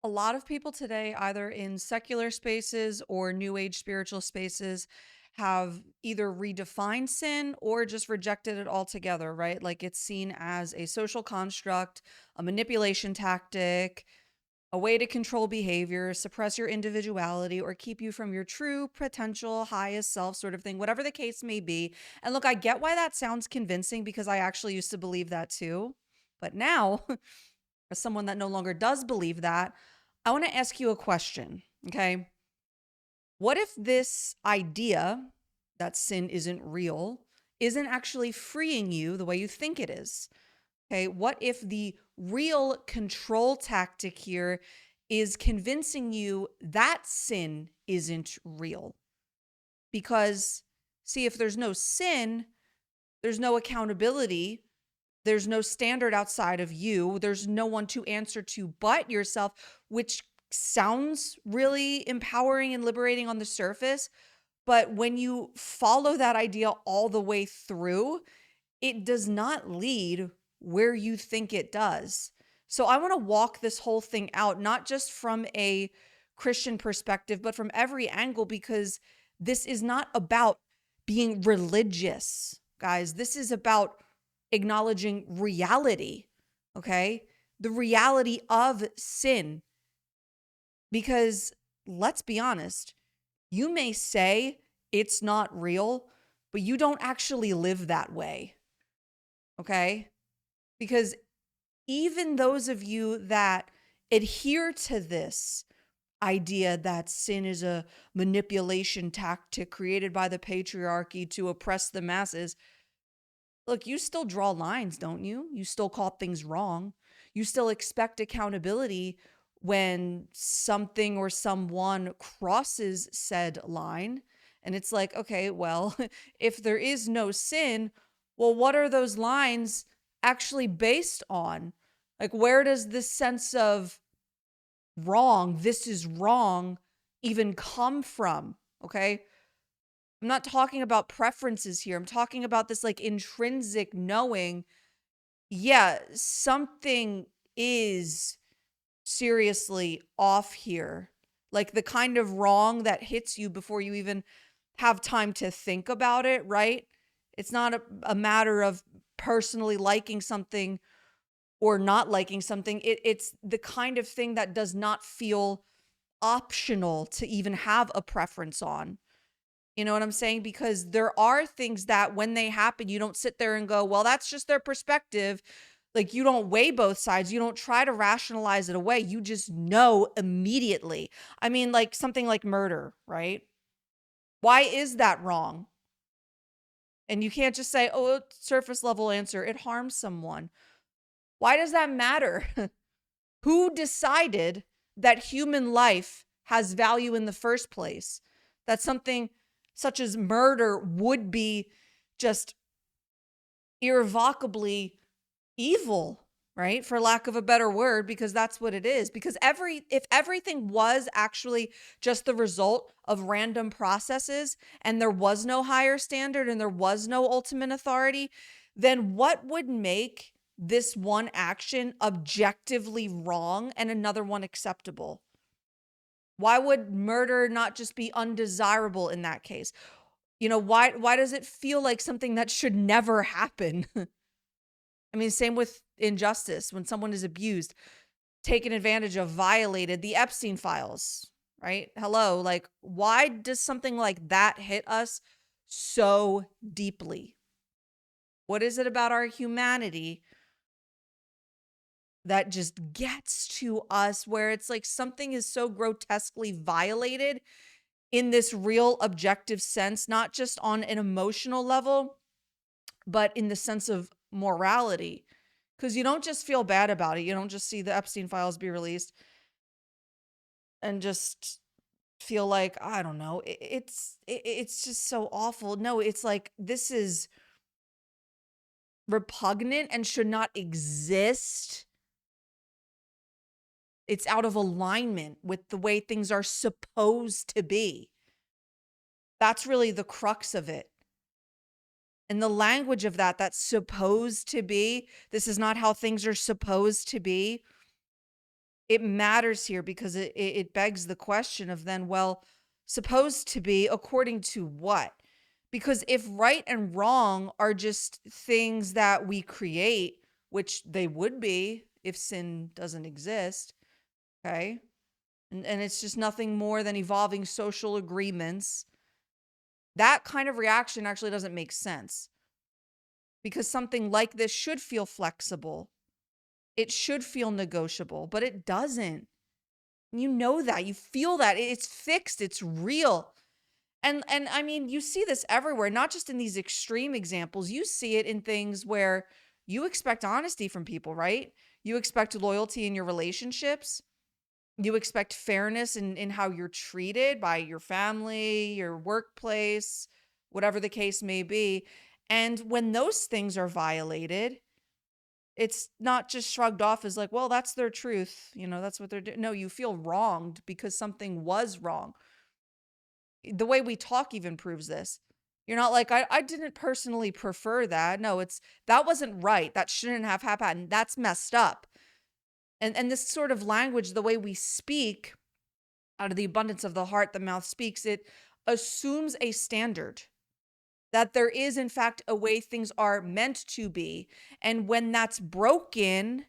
A lot of people today, either in secular spaces or new age spiritual spaces, have either redefined sin or just rejected it altogether, right? Like it's seen as a social construct, a manipulation tactic, a way to control behavior, suppress your individuality, or keep you from your true potential highest self, sort of thing, whatever the case may be. And look, I get why that sounds convincing because I actually used to believe that too. But now, as someone that no longer does believe that, I want to ask you a question. Okay. What if this idea that sin isn't real isn't actually freeing you the way you think it is? Okay. What if the real control tactic here is convincing you that sin isn't real? Because, see, if there's no sin, there's no accountability. There's no standard outside of you. There's no one to answer to but yourself, which sounds really empowering and liberating on the surface. But when you follow that idea all the way through, it does not lead where you think it does. So I want to walk this whole thing out, not just from a Christian perspective, but from every angle, because this is not about being religious, guys. This is about acknowledging reality, okay? The reality of sin. Because let's be honest, you may say it's not real, but you don't actually live that way, okay? Because even those of you that adhere to this idea that sin is a manipulation tactic created by the patriarchy to oppress the masses, look, you still draw lines, don't you? You still call things wrong. You still expect accountability when something or someone crosses said line. And it's like, okay, well, if there is no sin, well, what are those lines actually based on? Like, where does this sense of wrong, this is wrong, even come from? Okay. I'm not talking about preferences here. I'm talking about this like intrinsic knowing, yeah, something is seriously off here. Like the kind of wrong that hits you before you even have time to think about it, right? It's not a matter of personally liking something or not liking something. It's the kind of thing that does not feel optional to even have a preference on. You know what I'm saying? Because there are things that when they happen, you don't sit there and go, well, that's just their perspective. Like you don't weigh both sides. You don't try to rationalize it away. You just know immediately. I mean, like something like murder, right? Why is that wrong? And you can't just say, oh, surface level answer, it harms someone. Why does that matter? Who decided that human life has value in the first place? That something such as murder would be just irrevocably evil, right? For lack of a better word, because that's what it is. Because if everything was actually just the result of random processes and there was no higher standard and there was no ultimate authority, then what would make this one action objectively wrong and another one acceptable? Why would murder not just be undesirable in that case? You know, why does it feel like something that should never happen? I mean, same with injustice when someone is abused, taken advantage of, violated, the Epstein files, right? Hello, like why does something like that hit us so deeply? What is it about our humanity that just gets to us where it's like something is so grotesquely violated in this real objective sense, not just on an emotional level, but in the sense of morality? Because you don't just feel bad about it. You don't just see the Epstein files be released and just feel like, I don't know, it's just so awful. No, it's like this is repugnant and should not exist. It's out of alignment with the way things are supposed to be. That's really the crux of it. And the language of that's supposed to be, this is not how things are supposed to be. it matters here because it begs the question of then, well, supposed to be according to what? Because if right and wrong are just things that we create, which they would be if sin doesn't exist, okay? And it's just nothing more than evolving social agreements. That kind of reaction actually doesn't make sense because something like this should feel flexible. It should feel negotiable, but it doesn't. You know that. You feel that. It's fixed. It's real. And I mean, you see this everywhere, not just in these extreme examples. You see it in things where you expect honesty from people, right? You expect loyalty in your relationships. You expect fairness in how you're treated by your family, your workplace, whatever the case may be. And when those things are violated, it's not just shrugged off as like, well, that's their truth. That's what they're doing. No, you feel wronged because something was wrong. The way we talk even proves this. You're not like, I didn't personally prefer that. No, that wasn't right. That shouldn't have happened. That's messed up. And this sort of language, the way we speak, out of the abundance of the heart, the mouth speaks, it assumes a standard that there is, in fact, a way things are meant to be. And when that's broken,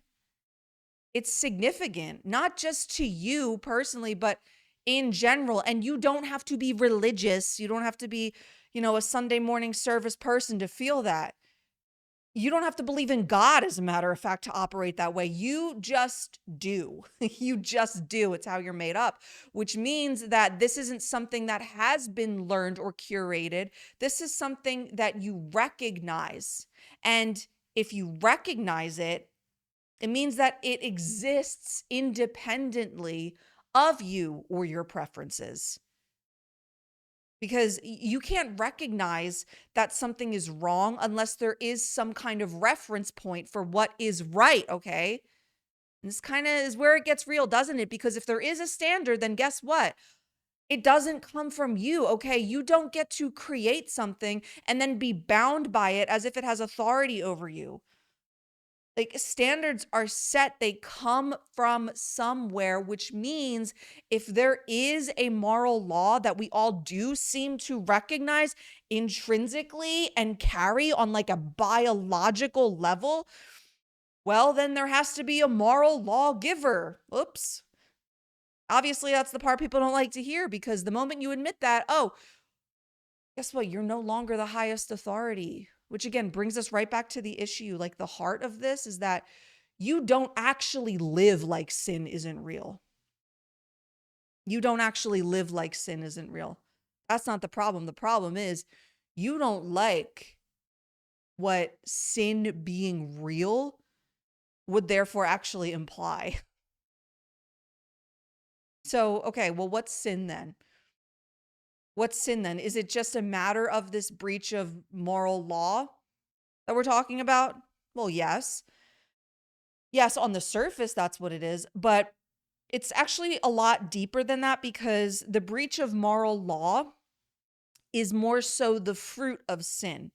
it's significant, not just to you personally, but in general. And you don't have to be religious. You don't have to be, a Sunday morning service person to feel that. You don't have to believe in God, as a matter of fact, to operate that way. You just do. You just do. It's how you're made up, which means that this isn't something that has been learned or curated. This is something that you recognize. And if you recognize it, it means that it exists independently of you or your preferences. Because you can't recognize that something is wrong unless there is some kind of reference point for what is right, okay? And this kind of is where it gets real, doesn't it? Because if there is a standard, then guess what? It doesn't come from you, okay? You don't get to create something and then be bound by it as if it has authority over you. Like, standards are set, they come from somewhere, which means if there is a moral law that we all do seem to recognize intrinsically and carry on like a biological level, well, then there has to be a moral lawgiver. Oops. Obviously, that's the part people don't like to hear, because the moment you admit that, oh, guess what? You're no longer the highest authority, which again brings us right back to the issue. Like, the heart of this is that you don't actually live like sin isn't real. You don't actually live like sin isn't real. That's not the problem. The problem is you don't like what sin being real would therefore actually imply. So, okay, well, what's sin then? What's sin then? Is it just a matter of this breach of moral law that we're talking about? Well, yes. Yes, on the surface, that's what it is. But it's actually a lot deeper than that, because the breach of moral law is more so the fruit of sin.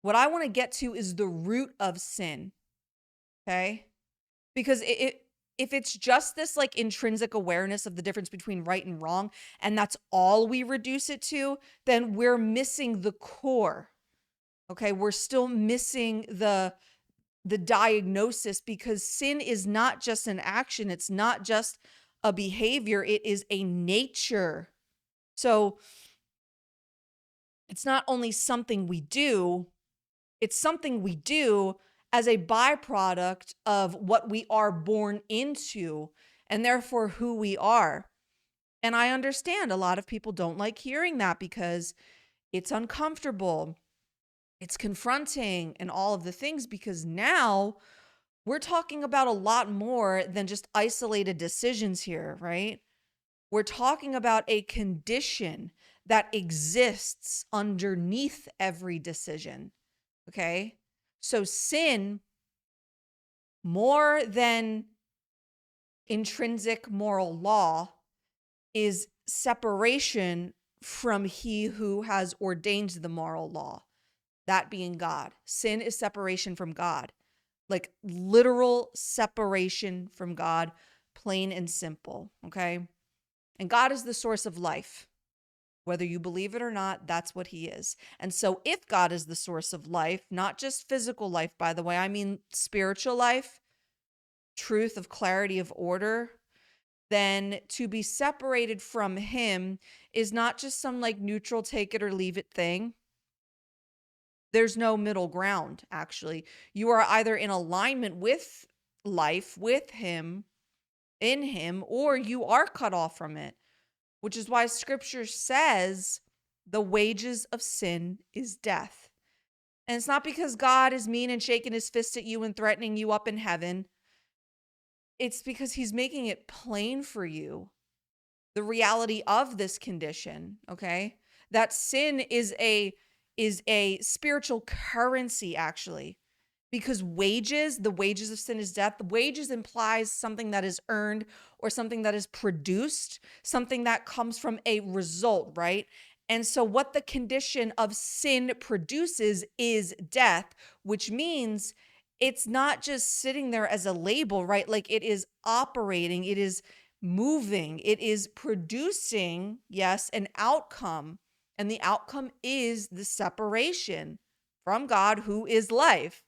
What I want to get to is the root of sin. Okay? Because if it's just this like intrinsic awareness of the difference between right and wrong, and that's all we reduce it to, then we're missing the core. Okay? We're still missing the diagnosis, because sin is not just an action. It's not just a behavior. It is a nature. So it's not only something we do, it's something we do as a byproduct of what we are born into, and therefore who we are. And I understand a lot of people don't like hearing that because it's uncomfortable, it's confronting, and all of the things, because now we're talking about a lot more than just isolated decisions here, right? We're talking about a condition that exists underneath every decision, okay? So sin, more than intrinsic moral law, is separation from he who has ordained the moral law, that being God. Sin is separation from God. Like literal separation from God, plain and simple, okay? And God is the source of life. Whether you believe it or not, that's what he is. And so if God is the source of life, not just physical life, by the way, I mean spiritual life, truth of clarity of order, then to be separated from him is not just some like neutral take it or leave it thing. There's no middle ground, actually. You are either in alignment with life, with him, in him, or you are cut off from it, which is why scripture says the wages of sin is death. And it's not because God is mean and shaking his fist at you and threatening you up in heaven. It's because he's making it plain for you the reality of this condition, okay? That sin is a spiritual currency, actually. Because the wages of sin is death. The wages implies something that is earned or something that is produced, something that comes from a result, right? And so what the condition of sin produces is death, which means it's not just sitting there as a label, right? Like it is operating, it is moving, it is producing, yes, an outcome. And the outcome is the separation from God, who is life.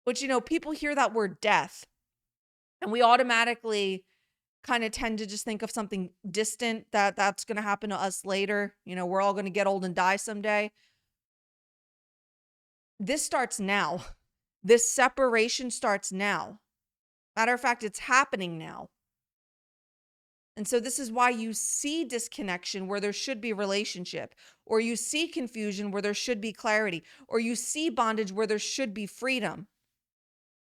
Which, people hear that word death, and we automatically kind of tend to just think of something distant that's going to happen to us later. We're all going to get old and die someday. This starts now. This separation starts now. Matter of fact, it's happening now. And so this is why you see disconnection where there should be relationship, or you see confusion where there should be clarity, or you see bondage where there should be freedom.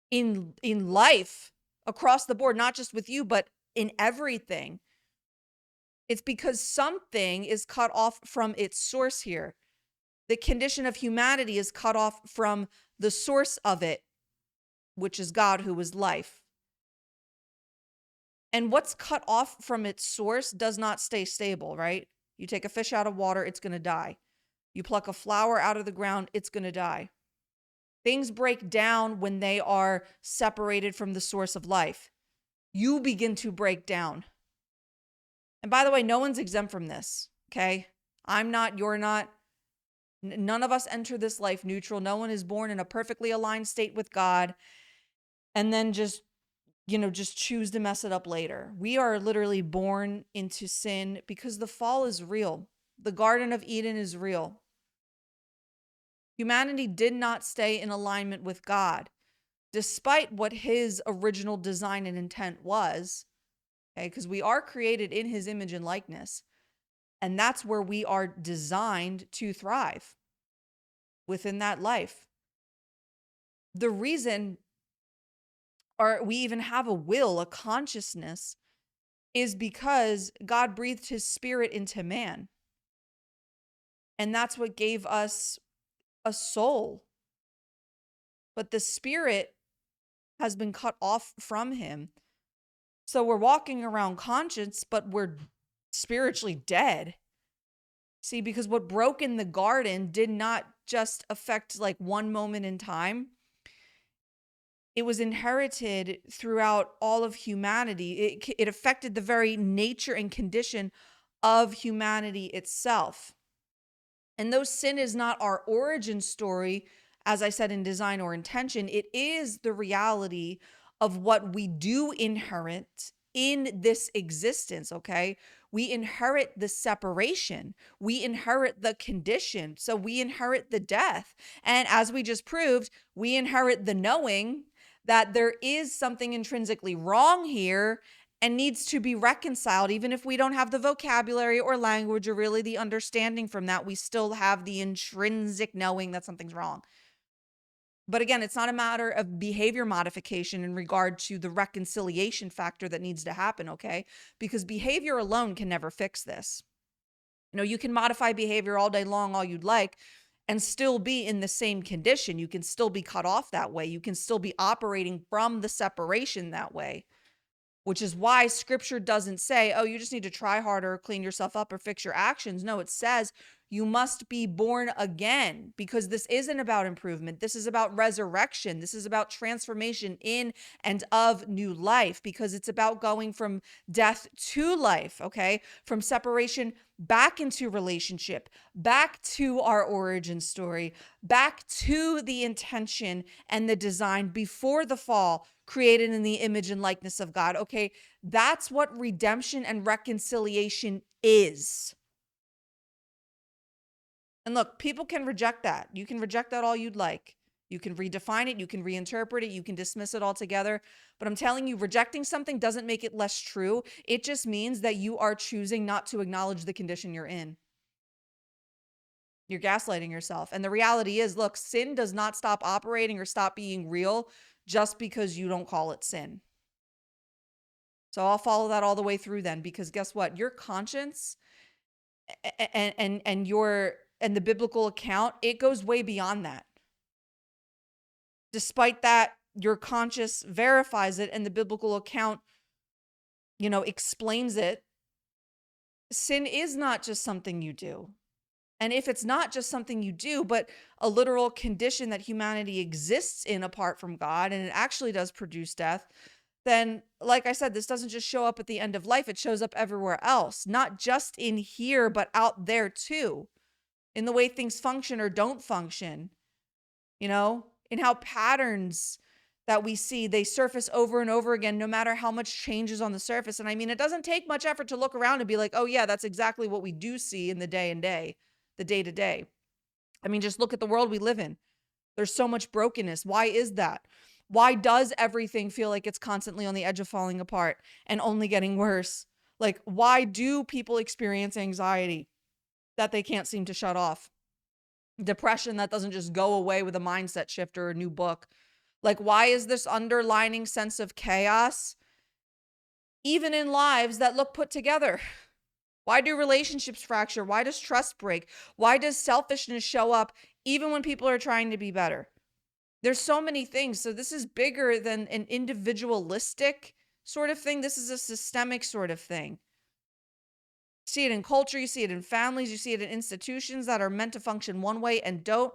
In life across the board, not just with you, but in everything. It's because something is cut off from its source here. The condition of humanity is cut off from the source of it, which is God, who is life. And what's cut off from its source does not stay stable, right? You take a fish out of water, it's going to die. You pluck a flower out of the ground, it's going to die. Things break down when they are separated from the source of life. You begin to break down. And by the way, no one's exempt from this, okay? I'm not, you're not. None of us enter this life neutral. No one is born in a perfectly aligned state with God and then just choose to mess it up later. We are literally born into sin because the fall is real. The Garden of Eden is real. Humanity did not stay in alignment with God, despite what his original design and intent was, okay? Because we are created in his image and likeness, and that's where we are designed to thrive within that life. The reason we even have a will, a consciousness, is because God breathed his spirit into man. And that's what gave us a soul. But the spirit has been cut off from him. So we're walking around conscious, but we're spiritually dead. See, because what broke in the garden did not just affect like one moment in time. It was inherited throughout all of humanity. It affected the very nature and condition of humanity itself. And though sin is not our origin story, as I said, in design or intention, it is the reality of what we do inherit in this existence, okay? We inherit the separation. We inherit the condition. So we inherit the death. And as we just proved, we inherit the knowing that there is something intrinsically wrong here and needs to be reconciled. Even if we don't have the vocabulary or language or really the understanding from that, we still have the intrinsic knowing that something's wrong. But again, it's not a matter of behavior modification in regard to the reconciliation factor that needs to happen, okay? Because behavior alone can never fix this. You can modify behavior all day long, all you'd like, and still be in the same condition. You can still be cut off that way. You can still be operating from the separation that way, which is why scripture doesn't say, oh, you just need to try harder, clean yourself up, or fix your actions. No, it says You must be born again, because this isn't about improvement. This is about resurrection. This is about transformation in and of new life, because it's about going from death to life, okay? From separation back into relationship, back to our origin story, back to the intention and the design before the fall, created in the image and likeness of God. Okay, that's what redemption and reconciliation is. And look, people can reject that. You can reject that all you'd like. You can redefine it, you can reinterpret it, you can dismiss it altogether. But I'm telling you, rejecting something doesn't make it less true. It just means that you are choosing not to acknowledge the condition you're in. You're gaslighting yourself. And the reality is, look, sin does not stop operating or stop being real just because you don't call it sin. So I'll follow that all the way through then, because guess what? Your conscience and the biblical account, it goes way beyond that. Despite that, your conscience verifies it and the biblical account, explains it. Sin is not just something you do. And if it's not just something you do, but a literal condition that humanity exists in apart from God, and it actually does produce death, then, like I said, this doesn't just show up at the end of life. It shows up everywhere else, not just in here, but out there too, in the way things function or don't function, in how patterns that we see, they surface over and over again, no matter how much changes on the surface. And I mean, it doesn't take much effort to look around and be like, oh yeah, that's exactly what we do see in the day to day. I mean, just look at the world we live in. There's so much brokenness. Why is that? Why does everything feel like it's constantly on the edge of falling apart and only getting worse? Like, why do people experience anxiety that they can't seem to shut off? Depression that doesn't just go away with a mindset shift or a new book. Like, why is this underlining sense of chaos even in lives that look put together? Why do relationships fracture? Why does trust break? Why does selfishness show up even when people are trying to be better? There's so many things. So this is bigger than an individualistic sort of thing. This is a systemic sort of thing. You see it in culture, you see it in families, you see it in institutions that are meant to function one way and don't.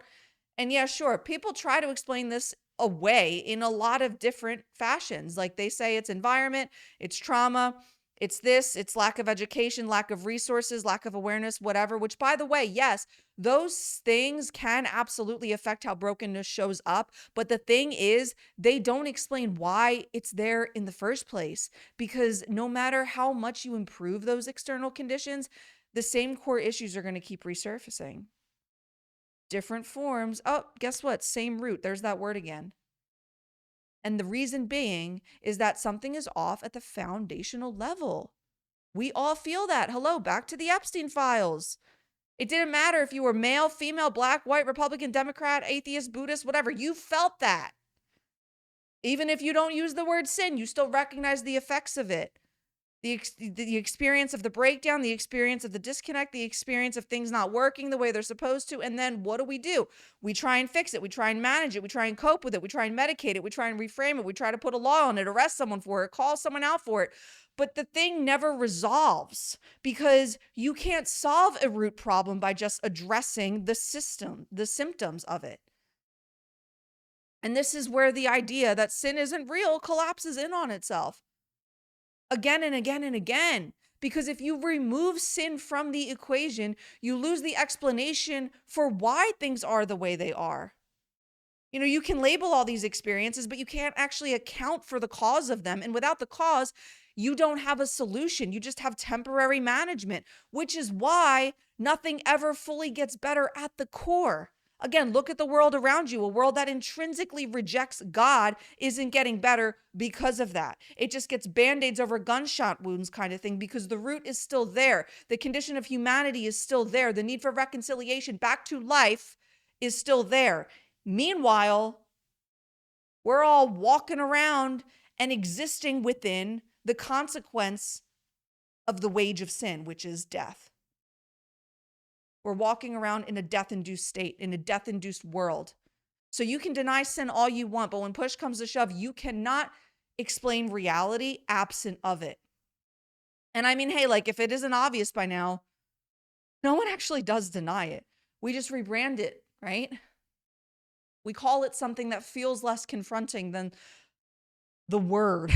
And yeah, sure, people try to explain this away in a lot of different fashions. Like they say it's environment, it's trauma, it's this, it's lack of education, lack of resources, lack of awareness, whatever, which by the way, yes, those things can absolutely affect how brokenness shows up. But the thing is, they don't explain why it's there in the first place, because no matter how much you improve those external conditions, the same core issues are going to keep resurfacing. Different forms. Oh, guess what? Same root. There's that word again. And the reason being is that something is off at the foundational level. We all feel that. Hello, back to the Epstein files. It didn't matter if you were male, female, black, white, Republican, Democrat, atheist, Buddhist, whatever. You felt that. Even if you don't use the word sin, you still recognize the effects of it. The experience of the breakdown, the experience of the disconnect, the experience of things not working the way they're supposed to. And then what do? We try and fix it. We try and manage it. We try and cope with it. We try and medicate it. We try and reframe it. We try to put a law on it, arrest someone for it, call someone out for it. But the thing never resolves, because you can't solve a root problem by just addressing the symptoms of it. And this is where the idea that sin isn't real collapses in on itself. Again and again and again. Because if you remove sin from the equation, you lose the explanation for why things are the way they are. You can label all these experiences, but you can't actually account for the cause of them. And without the cause, you don't have a solution. You just have temporary management, which is why nothing ever fully gets better at the core. Again, look at the world around you. A world that intrinsically rejects God isn't getting better because of that. It just gets band-aids over gunshot wounds kind of thing, because the root is still there. The condition of humanity is still there. The need for reconciliation back to life is still there. Meanwhile, we're all walking around and existing within the consequence of the wage of sin, which is death. We're walking around in a death-induced state, in a death-induced world. So you can deny sin all you want, but when push comes to shove, you cannot explain reality absent of it. And I mean, hey, like if it isn't obvious by now, No one actually does deny it. We just rebrand it, right? We call it something that feels less confronting than the word.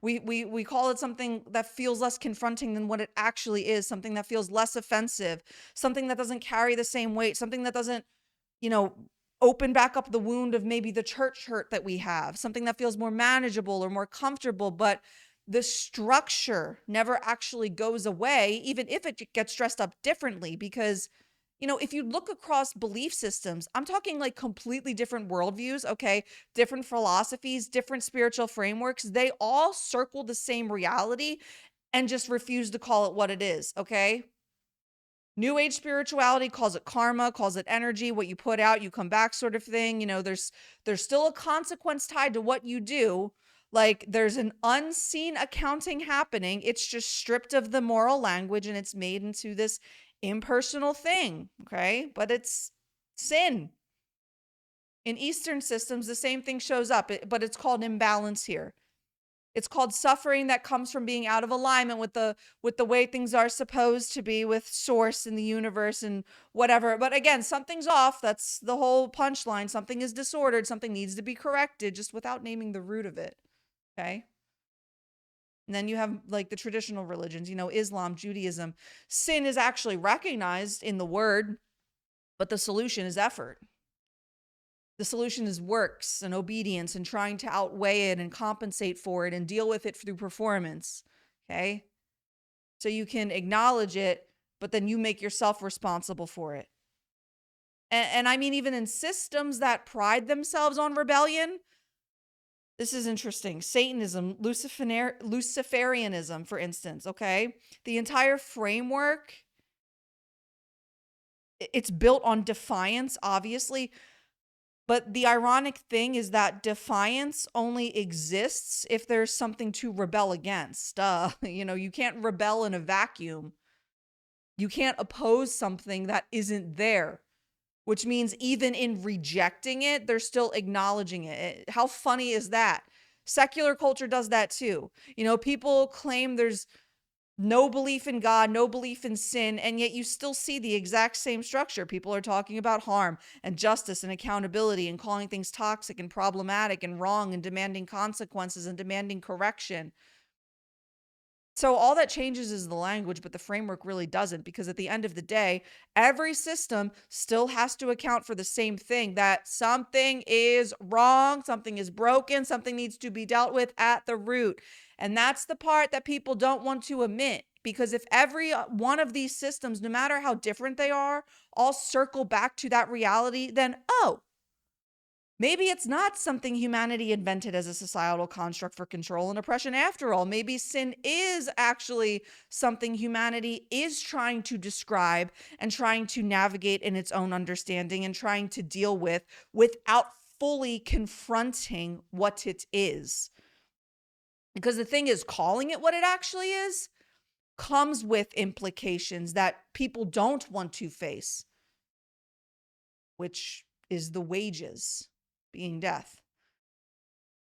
We call it something that feels less confronting than what it actually is, something that feels less offensive, something that doesn't carry the same weight, something that doesn't, you know, open back up the wound of maybe the church hurt that we have, something that feels more manageable or more comfortable, but the structure never actually goes away, even if it gets dressed up differently. Because, if you look across belief systems, I'm talking like completely different worldviews, okay? Different philosophies, different spiritual frameworks, they all circle the same reality and just refuse to call it what it is, okay? New age spirituality calls it karma, calls it energy, what you put out, you come back sort of thing. There's still a consequence tied to what you do. Like there's an unseen accounting happening. It's just stripped of the moral language and it's made into this impersonal thing, okay? But it's sin. In Eastern systems, the same thing shows up, but it's called imbalance here. It's called suffering that comes from being out of alignment with the way things are supposed to be, with source in the universe and whatever. But again, something's off. That's the whole punchline. Something is disordered. Something needs to be corrected, just without naming the root of it. Okay? And then you have like the traditional religions, Islam, Judaism. Sin is actually recognized in the word, but the solution is effort. The solution is works and obedience and trying to outweigh it and compensate for it and deal with it through performance. Okay? So you can acknowledge it, but then you make yourself responsible for it. And I mean, even in systems that pride themselves on rebellion, this is interesting. Satanism, Luciferianism, for instance, okay? The entire framework, it's built on defiance, obviously. But the ironic thing is that defiance only exists if there's something to rebel against. You can't rebel in a vacuum. You can't oppose something that isn't there, which means even in rejecting it, they're still acknowledging it. How funny is that? Secular culture does that too. People claim there's no belief in God, no belief in sin, and yet you still see the exact same structure. People are talking about harm and justice and accountability and calling things toxic and problematic and wrong and demanding consequences and demanding correction. So all that changes is the language, but the framework really doesn't, because at the end of the day, every system still has to account for the same thing, that something is wrong, something is broken, something needs to be dealt with at the root. And that's the part that people don't want to admit, because if every one of these systems, no matter how different they are, all circle back to that reality, then, oh, maybe it's not something humanity invented as a societal construct for control and oppression after all. Maybe sin is actually something humanity is trying to describe and trying to navigate in its own understanding and trying to deal with without fully confronting what it is. Because the thing is, calling it what it actually is comes with implications that people don't want to face, which is the wages being death.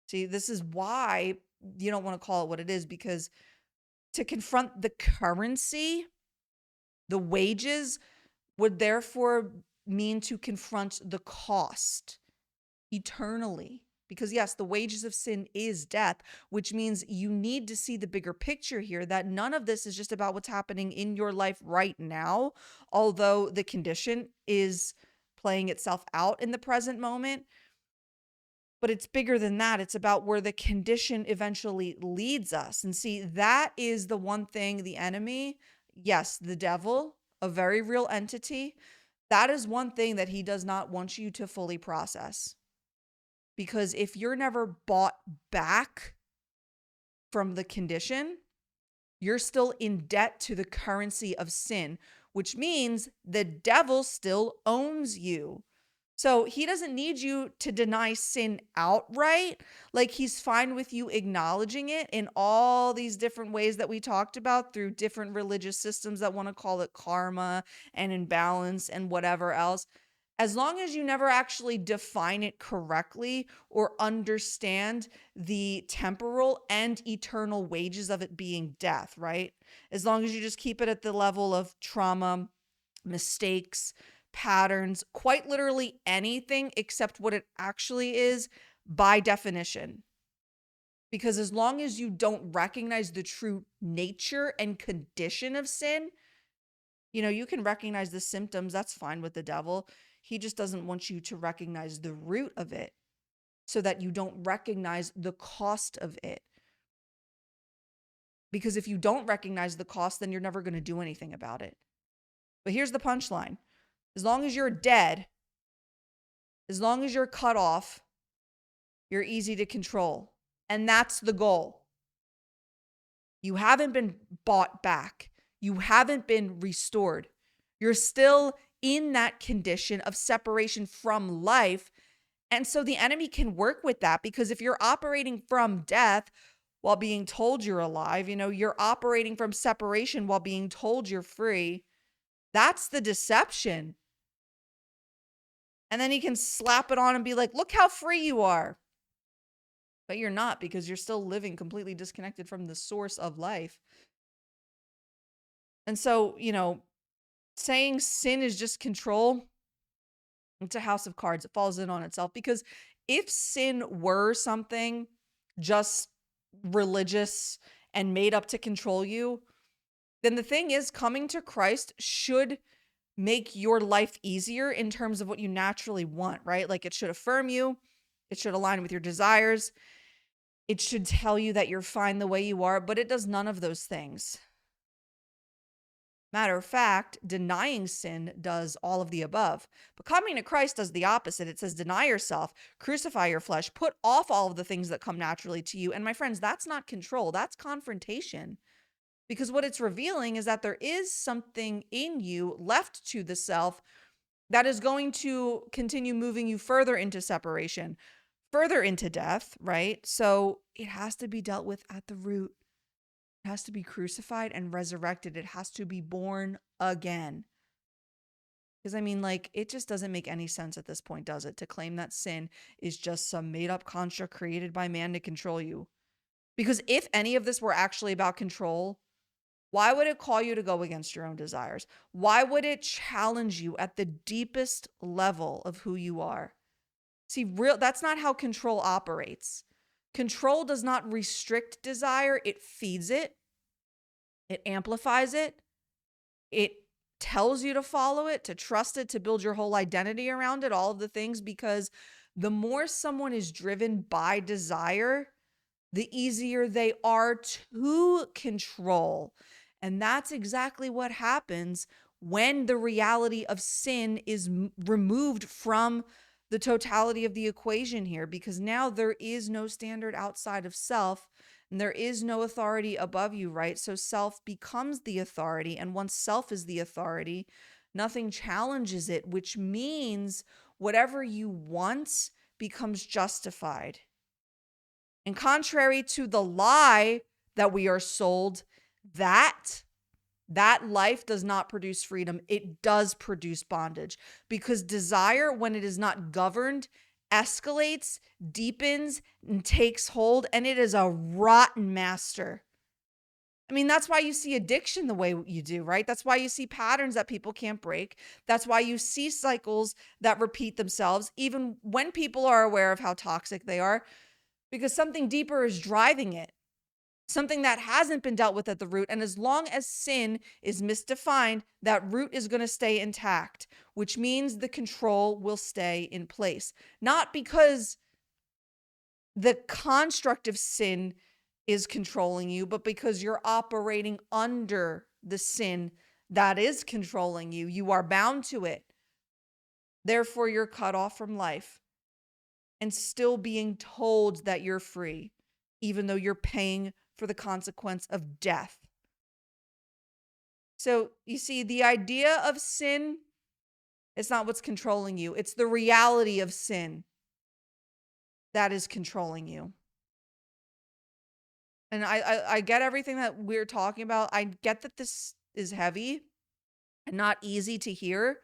See, this is why you don't want to call it what it is, because to confront the currency, the wages, would therefore mean to confront the cost eternally. Because yes, the wages of sin is death, which means you need to see the bigger picture here, that none of this is just about what's happening in your life right now, although the condition is playing itself out in the present moment. But it's bigger than that. It's about where the condition eventually leads us. And see, that is the one thing the enemy, yes, the devil, a very real entity, that is one thing that he does not want you to fully process. Because if you're never bought back from the condition, you're still in debt to the currency of sin, which means the devil still owns you. So he doesn't need you to deny sin outright. Like, he's fine with you acknowledging it in all these different ways that we talked about through different religious systems that want to call it karma and imbalance and whatever else. as long as you never actually define it correctly or understand the temporal and eternal wages of it being death, right? As long as you just keep it at the level of trauma, mistakes, patterns, quite literally anything except what it actually is by definition. Because as long as you don't recognize the true nature and condition of sin, you can recognize the symptoms. That's fine with the devil. He just doesn't want you to recognize the root of it so that you don't recognize the cost of it. Because if you don't recognize the cost, then you're never going to do anything about it. But here's the punchline. As long as you're dead, as long as you're cut off, you're easy to control. And that's the goal. You haven't been bought back. You haven't been restored. You're still in that condition of separation from life. And so the enemy can work with that, because if you're operating from death while being told you're alive, you're operating from separation while being told you're free. That's the deception. And then he can slap it on and be like, look how free you are. But you're not, because you're still living completely disconnected from the source of life. And so, saying sin is just control, it's a house of cards. It falls in on itself, because if sin were something just religious and made up to control you, then the thing is, coming to Christ should make your life easier in terms of what you naturally want, right? Like, it should affirm you. It should align with your desires. It should tell you that you're fine the way you are, but it does none of those things. Matter of fact, denying sin does all of the above. But coming to Christ does the opposite. It says, deny yourself, crucify your flesh, put off all of the things that come naturally to you. And my friends, that's not control, that's confrontation. Because what it's revealing is that there is something in you left to the self that is going to continue moving you further into separation, further into death, right? So it has to be dealt with at the root. It has to be crucified and resurrected. It has to be born again. Because it just doesn't make any sense at this point, does it? To claim that sin is just some made up construct created by man to control you. Because if any of this were actually about control, why would it call you to go against your own desires? Why would it challenge you at the deepest level of who you are? See, that's not how control operates. Control does not restrict desire, it feeds it, it amplifies it, it tells you to follow it, to trust it, to build your whole identity around it, all of the things, because the more someone is driven by desire, the easier they are to control. And that's exactly what happens when the reality of sin is removed from the totality of the equation here, because now there is no standard outside of self and there is no authority above you, right? So self becomes the authority. And once self is the authority, nothing challenges it, which means whatever you want becomes justified. And contrary to the lie that we are sold, that life does not produce freedom. It does produce bondage, because desire, when it is not governed, escalates, deepens, and takes hold, and it is a rotten master. That's why you see addiction the way you do, right? That's why you see patterns that people can't break. That's why you see cycles that repeat themselves, even when people are aware of how toxic they are, because something deeper is driving it. Something that hasn't been dealt with at the root. And as long as sin is misdefined, that root is going to stay intact, which means the control will stay in place. Not because the construct of sin is controlling you, but because you're operating under the sin that is controlling you. You are bound to it. Therefore, you're cut off from life and still being told that you're free, even though you're paying for the consequence of death. So you see, the idea of sin is not what's controlling you. It's the reality of sin that is controlling you. And I get everything that we're talking about. I get that this is heavy and not easy to hear.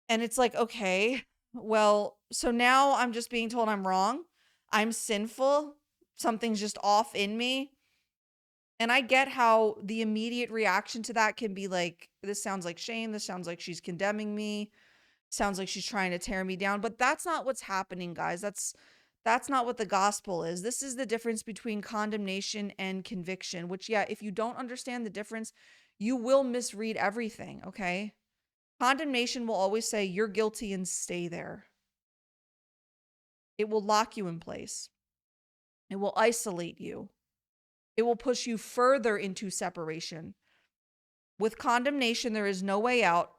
And it's like, okay, well, so now I'm just being told I'm wrong. I'm sinful. Something's just off in me. And I get how the immediate reaction to that can be like, this sounds like shame. This sounds like she's condemning me. Sounds like she's trying to tear me down. But that's not what's happening, guys. That's not what the gospel is. This is the difference between condemnation and conviction, which, yeah, if you don't understand the difference, you will misread everything, okay? Condemnation will always say you're guilty and stay there. It will lock you in place. It will isolate you. It will push you further into separation. With condemnation, there is no way out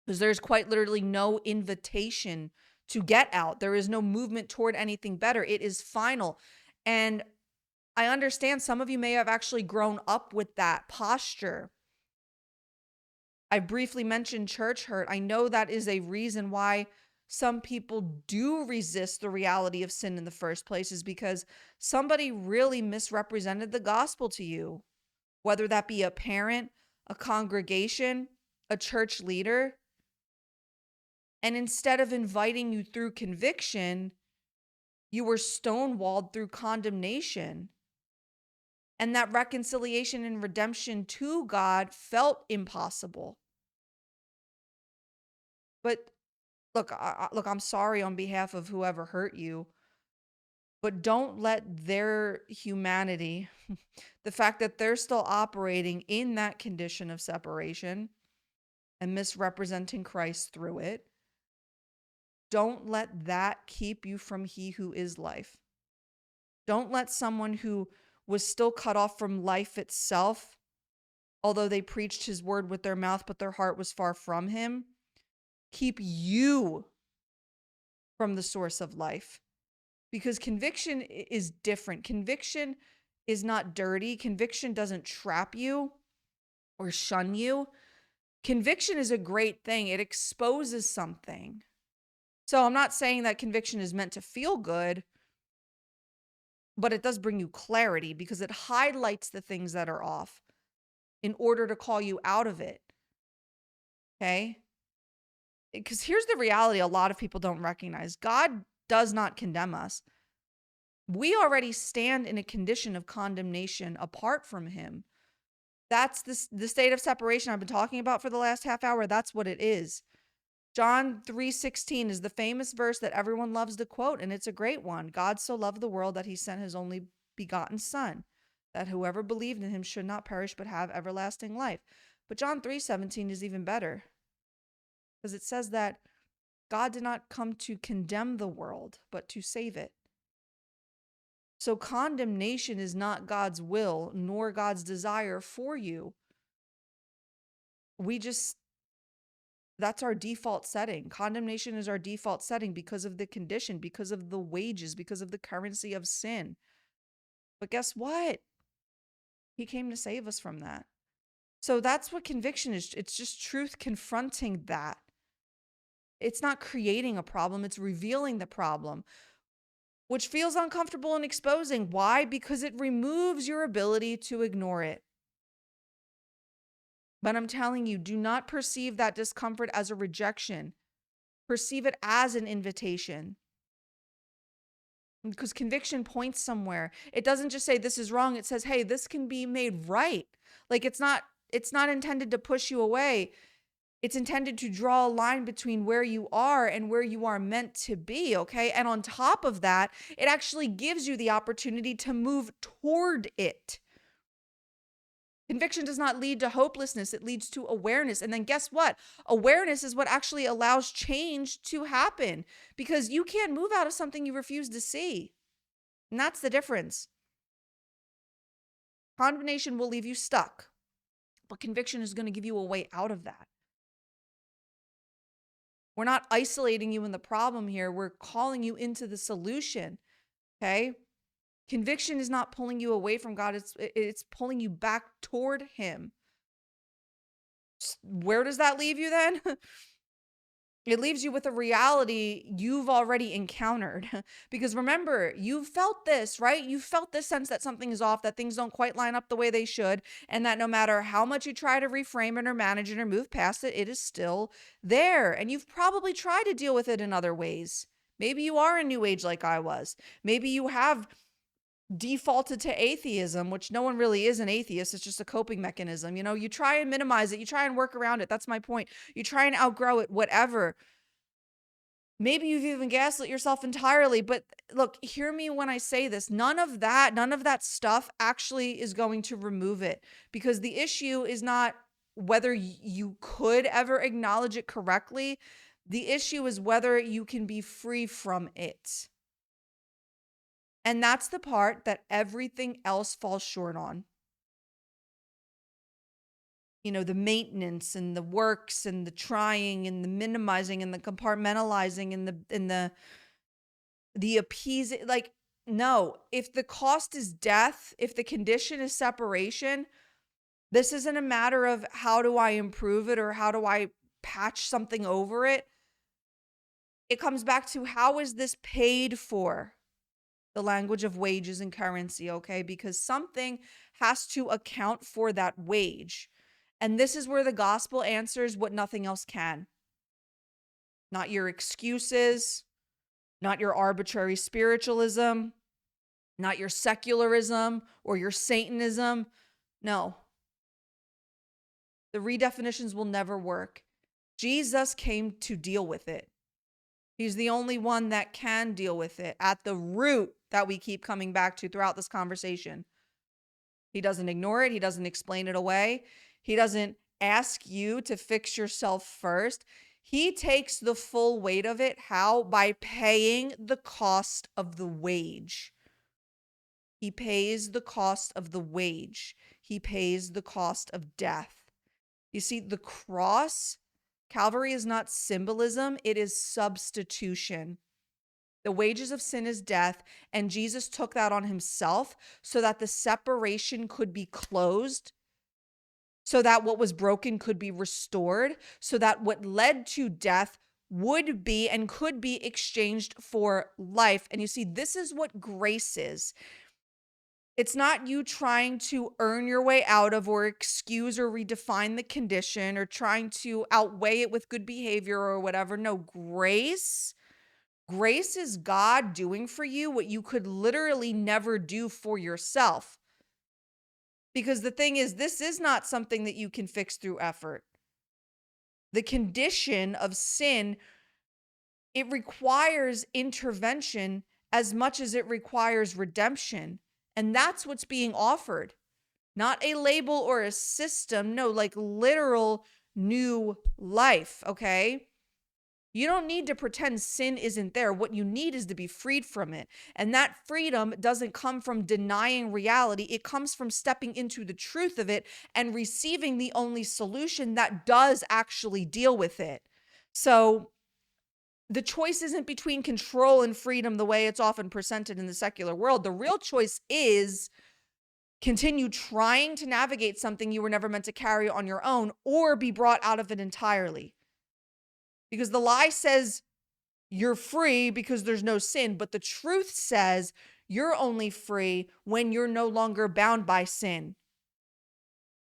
because there's quite literally no invitation to get out. There is no movement toward anything better. It is final. And I understand some of you may have actually grown up with that posture. I briefly mentioned church hurt. I know that is a reason why some people do resist the reality of sin in the first place, is because somebody really misrepresented the gospel to you, whether that be a parent, a congregation, a church leader. And instead of inviting you through conviction, you were stonewalled through condemnation. And that reconciliation and redemption to God felt impossible. But look, I'm sorry on behalf of whoever hurt you, but don't let their humanity, the fact that they're still operating in that condition of separation and misrepresenting Christ through it, don't let that keep you from He who is life. Don't let someone who was still cut off from life itself, although they preached His word with their mouth, but their heart was far from Him, keep you from the source of life. Because conviction is different. Conviction is not dirty. Conviction doesn't trap you or shun you. Conviction is a great thing. It exposes something. So I'm not saying that conviction is meant to feel good, but it does bring you clarity because it highlights the things that are off in order to call you out of it. Okay? Because here's the reality a lot of people don't recognize. God does not condemn us. We already stand in a condition of condemnation apart from Him. That's the state of separation I've been talking about for the last half hour. That's what it is. John 3:16 is the famous verse that everyone loves to quote, and it's a great one. God so loved the world that He sent His only begotten Son, that whoever believed in Him should not perish but have everlasting life. But John 3:17 is even better because it says that God did not come to condemn the world, but to save it. So condemnation is not God's will nor God's desire for you. That's our default setting. Condemnation is our default setting because of the condition, because of the wages, because of the currency of sin. But guess what? He came to save us from that. So that's what conviction is. It's just truth confronting that. It's not creating a problem, it's revealing the problem, which feels uncomfortable and exposing. Why? Because it removes your ability to ignore it. But I'm telling you, do not perceive that discomfort as a rejection. Perceive it as an invitation. Because conviction points somewhere. It doesn't just say this is wrong. It says, hey, this can be made right. Like it's not intended to push you away. It's intended to draw a line between where you are and where you are meant to be, okay? And on top of that, it actually gives you the opportunity to move toward it. Conviction does not lead to hopelessness. It leads to awareness. And then guess what? Awareness is what actually allows change to happen because you can't move out of something you refuse to see. And that's the difference. Condemnation will leave you stuck, but conviction is going to give you a way out of that. We're not isolating you in the problem here. We're calling you into the solution, okay? Conviction is not pulling you away from God. It's pulling you back toward Him. Where does that leave you then? It leaves you with a reality you've already encountered. Because remember, you felt this, right? You felt this sense that something is off, that things don't quite line up the way they should, and that no matter how much you try to reframe it or manage it or move past it, it is still there. And you've probably tried to deal with it in other ways. Maybe you are a new age like I was. Maybe you have defaulted to atheism, which no one really is an atheist. It's just a coping mechanism. You know, you try and minimize it, you try and work around it. That's my point. You try and outgrow it, whatever. Maybe you've even gaslit yourself entirely. But look, hear me when I say this. None of that stuff actually is going to remove it, because the issue is not whether you could ever acknowledge it correctly. The issue is whether you can be free from it. And that's the part that everything else falls short on. You know, the maintenance and the works and the trying and the minimizing and the compartmentalizing and the appeasing. Like, no, if the cost is death, if the condition is separation, this isn't a matter of how do I improve it or how do I patch something over it. It comes back to, how is this paid for? The language of wages and currency, okay? Because something has to account for that wage. And this is where the gospel answers what nothing else can. Not your excuses, not your arbitrary spiritualism, not your secularism or your Satanism. No. The redefinitions will never work. Jesus came to deal with it. He's the only one that can deal with it at the root that we keep coming back to throughout this conversation. He doesn't ignore it. He doesn't explain it away. He doesn't ask you to fix yourself first. He takes the full weight of it. How? By paying the cost of the wage. He pays the cost of the wage. He pays the cost of death. You see, the cross, Calvary, is not symbolism, it is substitution. The wages of sin is death, and Jesus took that on himself so that the separation could be closed, so that what was broken could be restored, so that what led to death would be and could be exchanged for life. And you see, this is what grace is. It's not you trying to earn your way out of or excuse or redefine the condition or trying to outweigh it with good behavior or whatever. No, grace is God doing for you what you could literally never do for yourself. Because the thing is, this is not something that you can fix through effort. The condition of sin, it requires intervention as much as it requires redemption. And that's what's being offered. Not a label or a system. No, like literal new life, okay? You don't need to pretend sin isn't there. What you need is to be freed from it. And that freedom doesn't come from denying reality. It comes from stepping into the truth of it and receiving the only solution that does actually deal with it. So the choice isn't between control and freedom the way it's often presented in the secular world. The real choice is continue trying to navigate something you were never meant to carry on your own, or be brought out of it entirely. Because the lie says you're free because there's no sin, but the truth says you're only free when you're no longer bound by sin.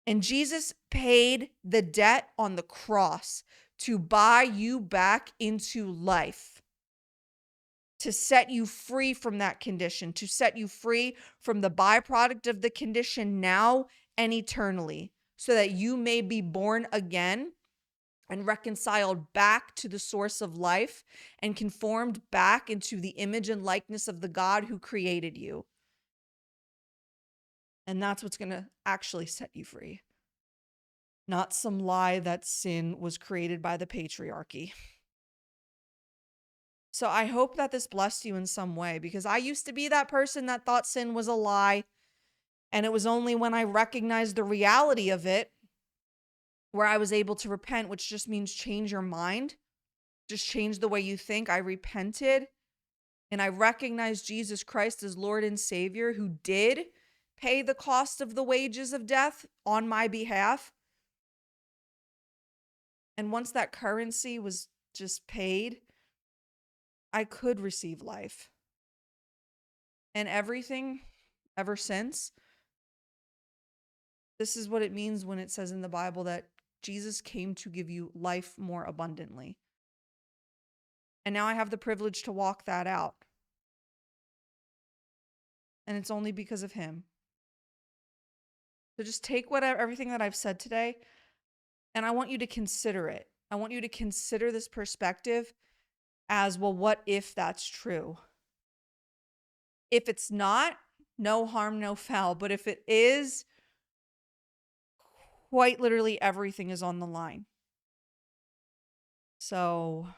And Jesus paid the debt on the cross to buy you back into life, to set you free from that condition, to set you free from the byproduct of the condition now and eternally, so that you may be born again and reconciled back to the source of life and conformed back into the image and likeness of the God who created you. And that's what's going to actually set you free. Not some lie that sin was created by the patriarchy. So I hope that this blessed you in some way, because I used to be that person that thought sin was a lie. And it was only when I recognized the reality of it where I was able to repent, which just means change your mind. Just change the way you think. I repented and I recognized Jesus Christ as Lord and Savior, who did pay the cost of the wages of death on my behalf. And once that currency was just paid, I could receive life. And everything ever since, this is what it means when it says in the Bible that Jesus came to give you life more abundantly. And now I have the privilege to walk that out. And it's only because of him. So just take everything that I've said today, and I want you to consider it. I want you to consider this perspective as, well, what if that's true? If it's not, no harm, no foul. But if it is, quite literally everything is on the line. So,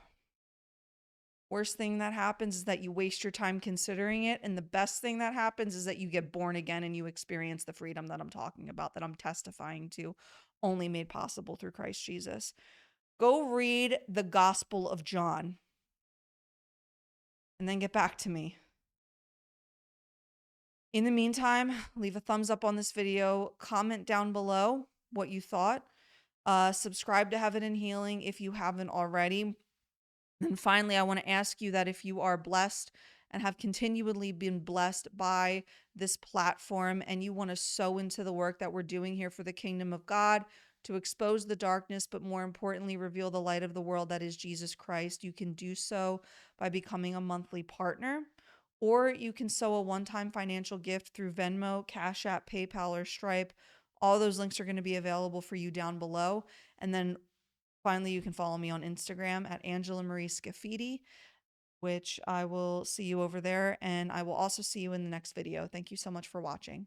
worst thing that happens is that you waste your time considering it. And the best thing that happens is that you get born again and you experience the freedom that I'm talking about, that I'm testifying to, only made possible through Christ Jesus. Go read the Gospel of John and then get back to me. In the meantime, leave a thumbs up on this video, comment down below what you thought, subscribe to Heaven and Healing if you haven't already. And finally, I want to ask you that if you are blessed and have continually been blessed by this platform and you want to sow into the work that we're doing here for the kingdom of God, to expose the darkness, but more importantly, reveal the light of the world that is Jesus Christ, you can do so by becoming a monthly partner. Or you can sow a one-time financial gift through Venmo, Cash App, PayPal, or Stripe. All those links are going to be available for you down below. And then finally, you can follow me on Instagram at Angela Marie Scafidi, which I will see you over there. And I will also see you in the next video. Thank you so much for watching.